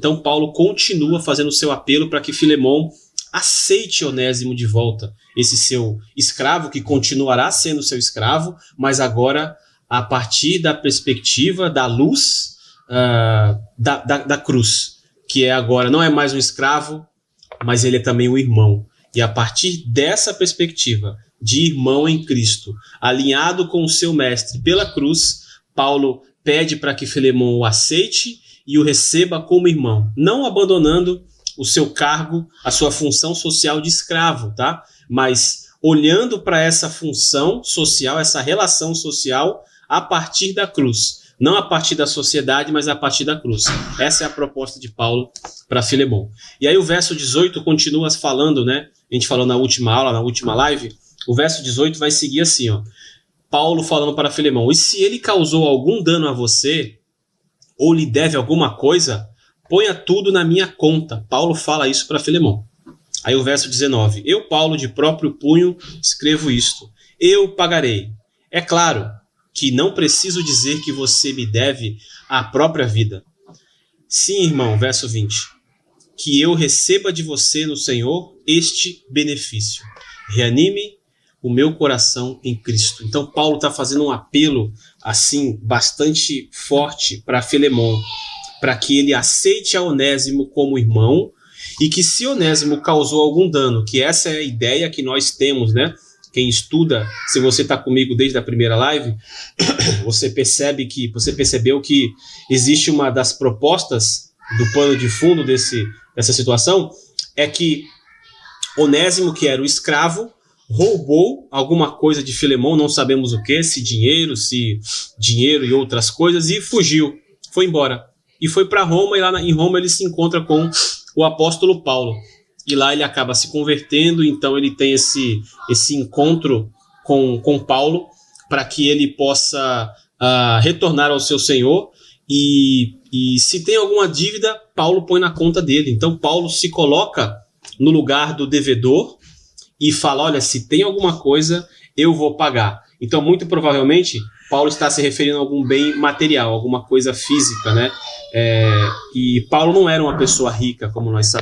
Então Paulo continua fazendo o seu apelo para que Filemon aceite Onésimo de volta, esse seu escravo que continuará sendo seu escravo, mas agora a partir da perspectiva da luz da cruz, que é agora não é mais um escravo, mas ele é também um irmão. E a partir dessa perspectiva de irmão em Cristo, alinhado com o seu mestre pela cruz, Paulo pede para que Filemon o aceite e o receba como irmão, não abandonando o seu cargo, a sua função social de escravo, tá? Mas olhando para essa função social, essa relação social a partir da cruz. Não a partir da sociedade, mas a partir da cruz. Essa é a proposta de Paulo para Filemon. E aí o verso 18 continua falando, né? A gente falou na última aula, na última live, o verso 18 vai seguir assim, ó. Paulo falando para Filemon: e se ele causou algum dano a você, ou lhe deve alguma coisa, ponha tudo na minha conta. Paulo fala isso para Filemon. Aí o verso 19: eu, Paulo, de próprio punho, escrevo isto. Eu pagarei. É claro que não preciso dizer que você me deve a própria vida. Sim, irmão, verso 20. Que eu receba de você no Senhor este benefício. Reanime o meu coração em Cristo. Então Paulo está fazendo um apelo assim bastante forte para Filemon, para que ele aceite a Onésimo como irmão, e que se Onésimo causou algum dano, que essa é a ideia que nós temos, né? Quem estuda, se você está comigo desde a primeira live, você percebeu que existe uma das propostas do pano de fundo dessa situação, é que Onésimo, que era o escravo, roubou alguma coisa de Filemon, não sabemos o que, se dinheiro e outras coisas, e fugiu, foi embora. E foi para Roma, e lá em Roma ele se encontra com o apóstolo Paulo. E lá ele acaba se convertendo, então ele tem esse encontro com Paulo, para que ele possa retornar ao seu Senhor, e se tem alguma dívida, Paulo põe na conta dele. Então Paulo se coloca no lugar do devedor e fala: olha, se tem alguma coisa, eu vou pagar. Então, muito provavelmente, Paulo está se referindo a algum bem material, alguma coisa física, né? E Paulo não era uma pessoa rica, como nós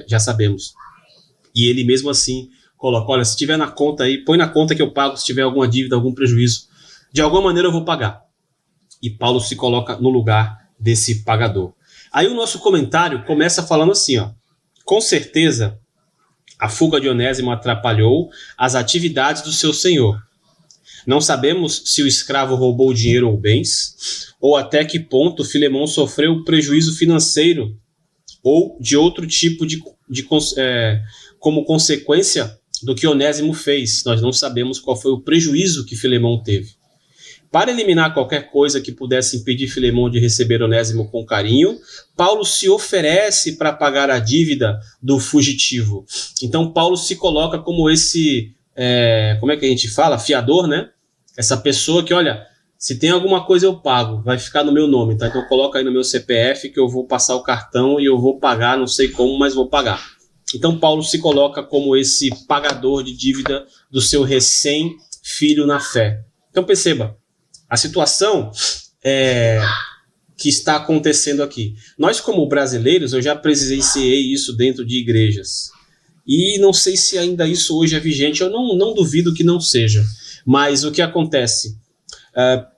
já sabemos. E ele mesmo assim coloca: olha, se tiver na conta aí, põe na conta que eu pago, se tiver alguma dívida, algum prejuízo. De alguma maneira eu vou pagar. E Paulo se coloca no lugar desse pagador. Aí o nosso comentário começa falando assim, ó: com certeza, a fuga de Onésimo atrapalhou as atividades do seu senhor. Não sabemos se o escravo roubou dinheiro ou bens, ou até que ponto Filemon sofreu prejuízo financeiro ou de outro tipo como consequência do que Onésimo fez. Nós não sabemos qual foi o prejuízo que Filemon teve. Para eliminar qualquer coisa que pudesse impedir Filemon de receber Onésimo com carinho, Paulo se oferece para pagar a dívida do fugitivo. Então Paulo se coloca como esse, como é que a gente fala? Fiador, né? Essa pessoa que, olha, se tem alguma coisa eu pago, vai ficar no meu nome, tá? Então coloca aí no meu CPF que eu vou passar o cartão e eu vou pagar, não sei como, mas vou pagar. Então Paulo se coloca como esse pagador de dívida do seu recém-filho na fé. Então perceba a situação que está acontecendo aqui. Nós, como brasileiros, eu já presenciei isso dentro de igrejas. E não sei se ainda isso hoje é vigente, eu não duvido que não seja. Mas o que acontece?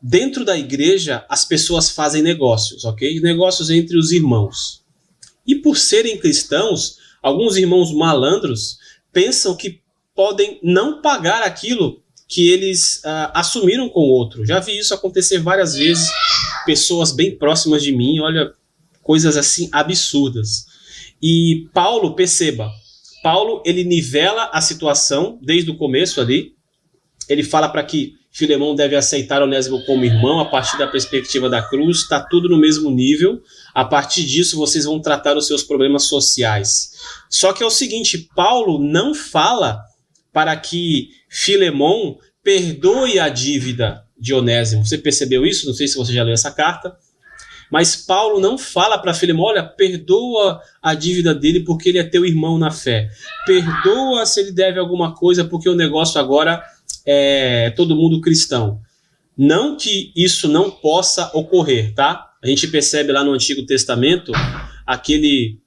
Dentro da igreja, as pessoas fazem negócios, ok? Negócios entre os irmãos. E por serem cristãos, alguns irmãos malandros pensam que podem não pagar aquilo que eles assumiram com o outro. Já vi isso acontecer várias vezes, pessoas bem próximas de mim, olha, coisas assim absurdas. E Paulo, perceba, Paulo ele nivela a situação desde o começo ali, ele fala para que Filemon deve aceitar Onésimo como irmão a partir da perspectiva da cruz, está tudo no mesmo nível, a partir disso vocês vão tratar os seus problemas sociais. Só que é o seguinte, Paulo não fala para que Filemon perdoe a dívida de Onésimo. Você percebeu isso? Não sei se você já leu essa carta. Mas Paulo não fala para Filemon: olha, perdoa a dívida dele porque ele é teu irmão na fé. Perdoa se ele deve alguma coisa porque o negócio agora é todo mundo cristão. Não que isso não possa ocorrer, tá? A gente percebe lá no Antigo Testamento aquele,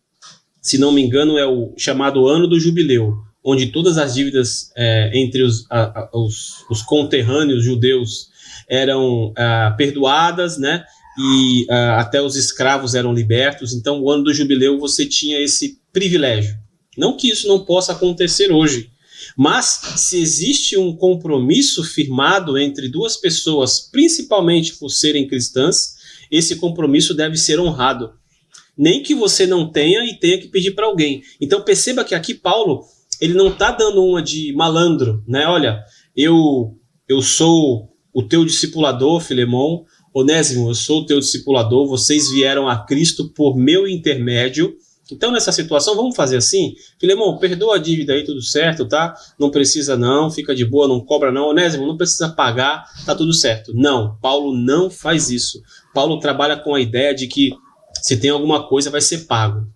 se não me engano, é o chamado Ano do Jubileu, onde todas as dívidas entre os conterrâneos judeus eram perdoadas, né? E até os escravos eram libertos. Então, o Ano do Jubileu, você tinha esse privilégio. Não que isso não possa acontecer hoje, mas se existe um compromisso firmado entre duas pessoas, principalmente por serem cristãs, esse compromisso deve ser honrado. Nem que você não tenha e tenha que pedir para alguém. Então perceba que aqui Paulo, ele não está dando uma de malandro, né? Olha, eu sou o teu discipulador, Filemon, Onésimo, eu sou o teu discipulador, vocês vieram a Cristo por meu intermédio. Então, nessa situação, vamos fazer assim? Filemon, perdoa a dívida aí, tudo certo, tá? Não precisa não, fica de boa, não cobra não. Onésimo, não precisa pagar, tá tudo certo. Não, Paulo não faz isso. Paulo trabalha com a ideia de que se tem alguma coisa, vai ser pago.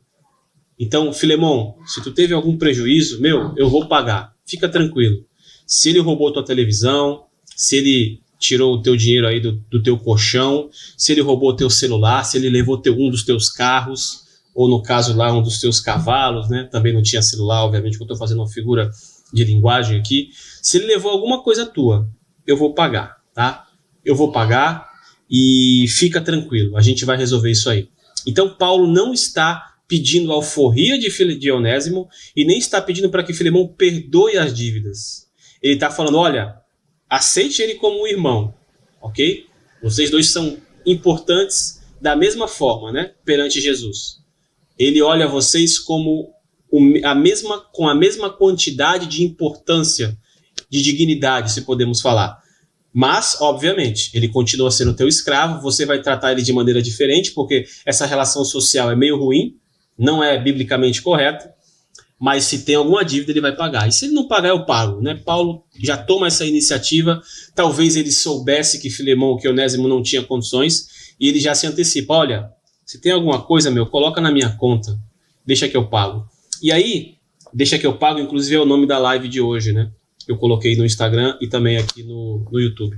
Então, Filemon, se tu teve algum prejuízo, eu vou pagar. Fica tranquilo. Se ele roubou tua televisão, se ele tirou o teu dinheiro aí do teu colchão, se ele roubou o teu celular, se ele levou um dos teus carros, ou no caso lá, um dos teus cavalos, né? Também não tinha celular, obviamente, que eu estou fazendo uma figura de linguagem aqui. Se ele levou alguma coisa tua, eu vou pagar, tá? Eu vou pagar e fica tranquilo, a gente vai resolver isso aí. Então, Paulo não está pedindo alforria de Onésimo e nem está pedindo para que Filemão perdoe as dívidas. Ele está falando, olha, aceite ele como um irmão, ok? Vocês dois são importantes da mesma forma, né? Perante Jesus. Ele olha vocês como com a mesma quantidade de importância, de dignidade, se podemos falar. Mas, obviamente, ele continua sendo teu escravo, você vai tratar ele de maneira diferente, porque essa relação social é meio ruim, não é biblicamente correta, mas se tem alguma dívida, ele vai pagar. E se ele não pagar, eu pago, né? Paulo já toma essa iniciativa, talvez ele soubesse que Filemão, que Onésimo não tinha condições, e ele já se antecipa, olha, se tem alguma coisa, coloca na minha conta, deixa que eu pago. E aí, deixa que eu pago, inclusive é o nome da live de hoje, né? Eu coloquei no Instagram e também aqui no YouTube.